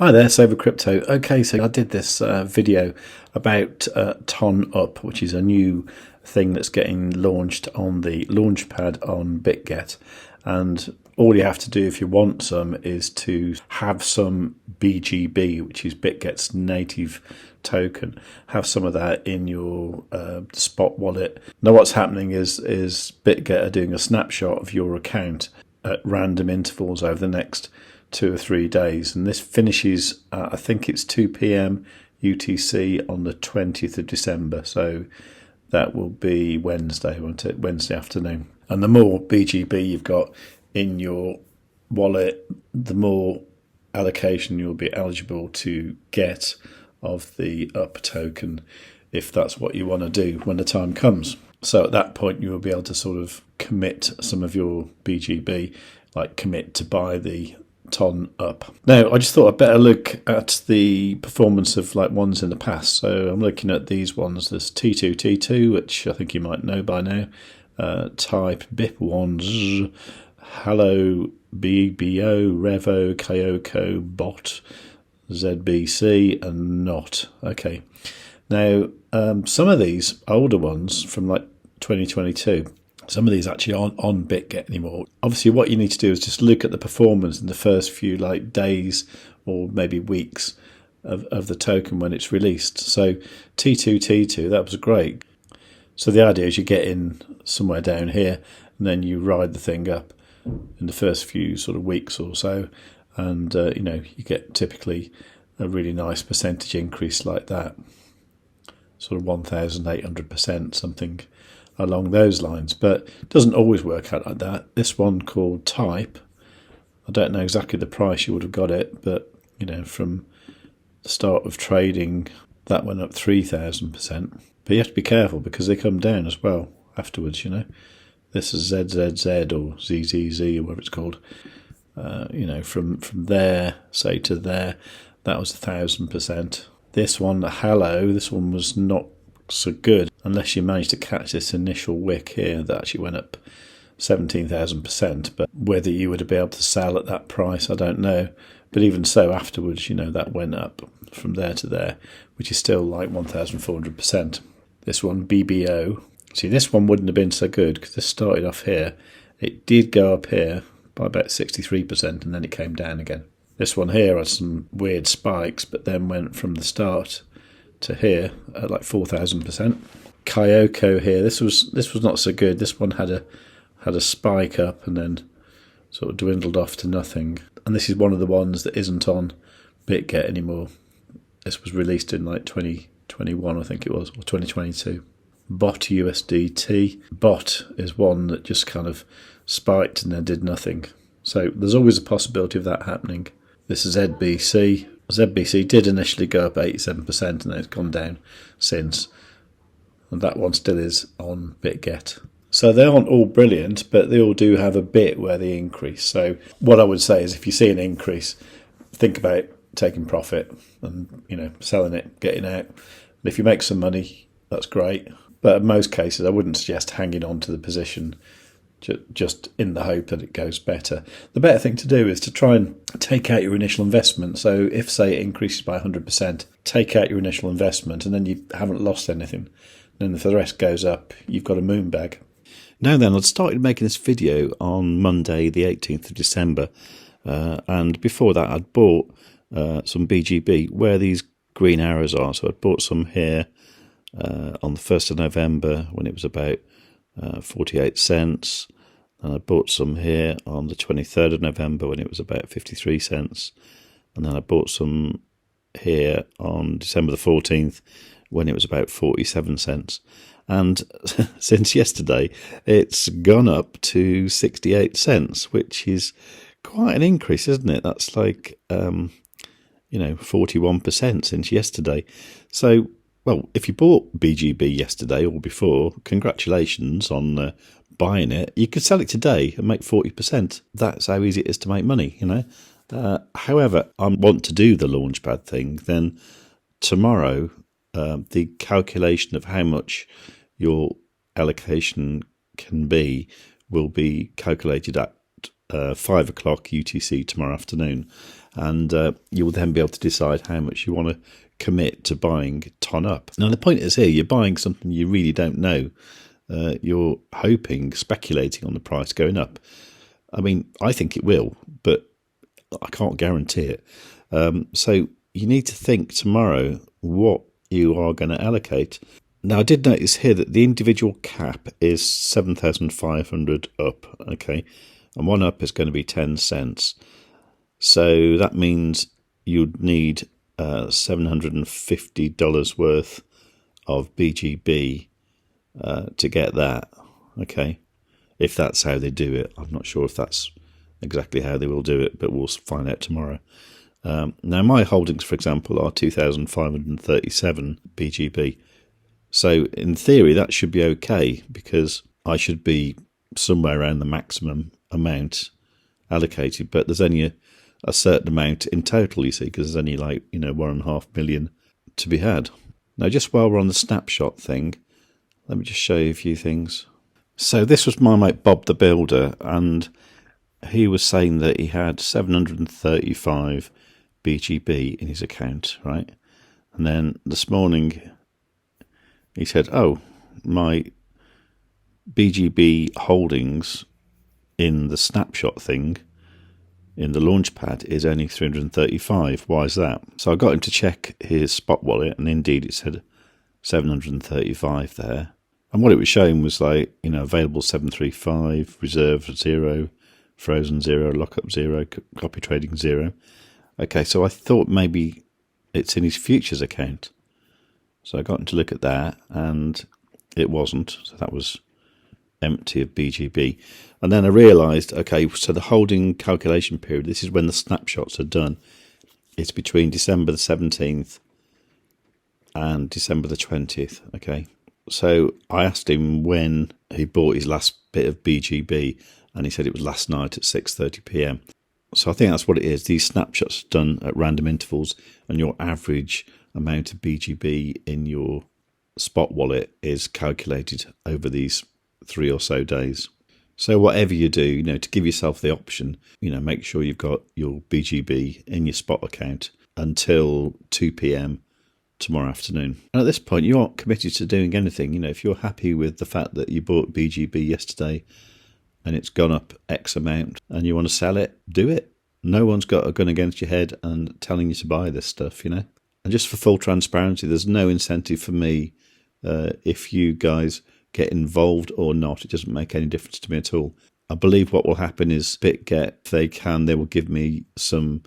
Hi there, savewith.crypto. Okay, so I did this video about TonUP, which is a new thing that's getting launched on the launchpad on Bitget. And all you have to do if you want some is to have some BGB, which is Bitget's native token, have some of that in your spot wallet. Now what's happening is Bitget are doing a snapshot of your account at random intervals over the next 2 or 3 days, and this finishes I think it's 2 p.m. UTC on the 20th of December, so that will be Wednesday, won't it? Wednesday afternoon. And the more BGB you've got in your wallet, the more allocation you'll be eligible to get of the UP token, if that's what you want to do when the time comes. So at that point you will be able to sort of commit some of your BGB, like commit to buy the TonUP. Now, I just thought I'd better look at the performance of like ones in the past. So I'm looking at these ones. There's T2T2, which I think you might know by now. Type, BIP1, Hello, BBO, Revo, Kyoko, Bot, ZBC, and Not. Okay. Now, some of these older ones from like 2022, some of these actually aren't on Bitget anymore. Obviously, what you need to do is just look at the performance in the first few like days or maybe weeks of the token when it's released. So T2T2, that was great. So the idea is you get in somewhere down here and then you ride the thing up in the first few sort of weeks or so, and you get typically a really nice percentage increase like that, sort of 1,800%, something along those lines. But it doesn't always work out like that. This one called Type, I don't know exactly the price you would have got it, but from the start of trading that went up 3,000%. But you have to be careful because they come down as well afterwards. This is ZZZ or ZZZ or whatever it's called. From there, say to there, that was 1,000%. This one, the Hello, this one was not so good unless you managed to catch this initial wick here that actually went up 17,000%. But whether you would be able to sell at that price, I don't know. But even so, afterwards, that went up from there to there, which is still like 1,400%. This one, BBO. See, this one wouldn't have been so good because this started off here. It did go up here by about 63% and then it came down again. This one here had some weird spikes, but then went from the start to here at like 4,000%. Kyoko here, this was not so good. This one had a spike up and then sort of dwindled off to nothing. And this is one of the ones that isn't on Bitget anymore. This was released in like 2021, I think it was, or 2022. Bot USDT. Bot is one that just kind of spiked and then did nothing. So there's always a possibility of that happening. This is ZBC. ZBC did initially go up 87% and then it's gone down since. And that one still is on Bitget. So they aren't all brilliant, but they all do have a bit where they increase. So what I would say is if you see an increase, think about taking profit and selling it, getting out. And if you make some money, that's great. But in most cases, I wouldn't suggest hanging on to the position just in the hope that it goes better. The better thing to do is to try and take out your initial investment. So if, say, it increases by 100%, take out your initial investment and then you haven't lost anything. And if the rest goes up, you've got a moon bag. Now then, I'd started making this video on Monday, the 18th of December. And before that, I'd bought some BGB where these green arrows are. So I'd bought some here on the 1st of November when it was about 48 cents. And I bought some here on the 23rd of November when it was about 53 cents. And then I bought some here on December the 14th when it was about 47 cents. And since yesterday, it's gone up to 68 cents, which is quite an increase, isn't it? That's like, 41% since yesterday. So, well, if you bought BGB yesterday or before, congratulations on buying it. You could sell it today and make 40%. That's how easy it is to make money, However, I want to do the launchpad thing, then tomorrow the calculation of how much your allocation can be will be calculated at 5 o'clock UTC tomorrow afternoon. and you will then be able to decide how much you want to commit to buying TonUP. Now, the point is here, you're buying something you really don't know. You're hoping, speculating on the price going up. I mean, I think it will, but I can't guarantee it. So you need to think tomorrow what you are going to allocate. Now, I did notice here that the individual cap is 7,500 up, okay, and one up is going to be 10 cents. So that means you'd need $750 worth of BGB to get that, okay, if that's how they do it. I'm not sure if that's exactly how they will do it, but we'll find out tomorrow. Now, my holdings, for example, are 2,537 BGB. So in theory, that should be okay, because I should be somewhere around the maximum amount allocated, but there's only a certain amount in total, you see, because there's only 1.5 million to be had. Now, just while we're on the snapshot thing, let me just show you a few things. So this was my mate Bob the Builder, and he was saying that he had 735 BGB in his account, right? And then this morning he said, oh, my BGB holdings in the snapshot thing in the launchpad is only 335. Why is that? So I got him to check his spot wallet, and indeed it said 735 there. And what it was showing was available 735, reserve 0, frozen 0, lockup 0, copy trading 0. Okay, so I thought maybe it's in his futures account. So I got him to look at that, and it wasn't. So that was empty of BGB. And then I realised, okay, so the holding calculation period, this is when the snapshots are done. It's between December the 17th and December the 20th, okay. So I asked him when he bought his last bit of BGB, and he said it was last night at 6:30 p.m. So I think that's what it is. These snapshots are done at random intervals, and your average amount of BGB in your spot wallet is calculated over these 3 or so days. So whatever you do, to give yourself the option, make sure you've got your BGB in your spot account until 2 p.m. tomorrow afternoon. And at this point, you aren't committed to doing anything. If you're happy with the fact that you bought BGB yesterday and it's gone up X amount and you want to sell it, do it. No one's got a gun against your head and telling you to buy this stuff, And just for full transparency, there's no incentive for me if you guys get involved or not. It doesn't make any difference to me at all. I believe what will happen is Bitget, if they will give me some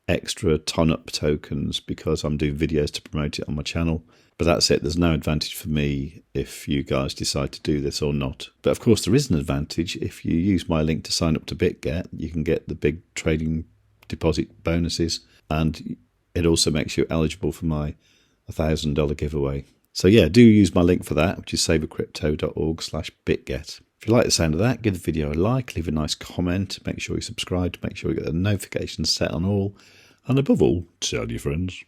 extra TonUP tokens because I'm doing videos to promote it on my channel. But that's it. There's no advantage for me if you guys decide to do this or not. But of course, there is an advantage. If you use my link to sign up to Bitget, you can get the big trading deposit bonuses, and it also makes you eligible for my $1,000 giveaway. So yeah, do use my link for that, which is savewith.crypto.org/Bitget. If you like the sound of that, give the video a like, leave a nice comment, make sure you subscribe, make sure you get the notifications set on all, and above all, tell your friends.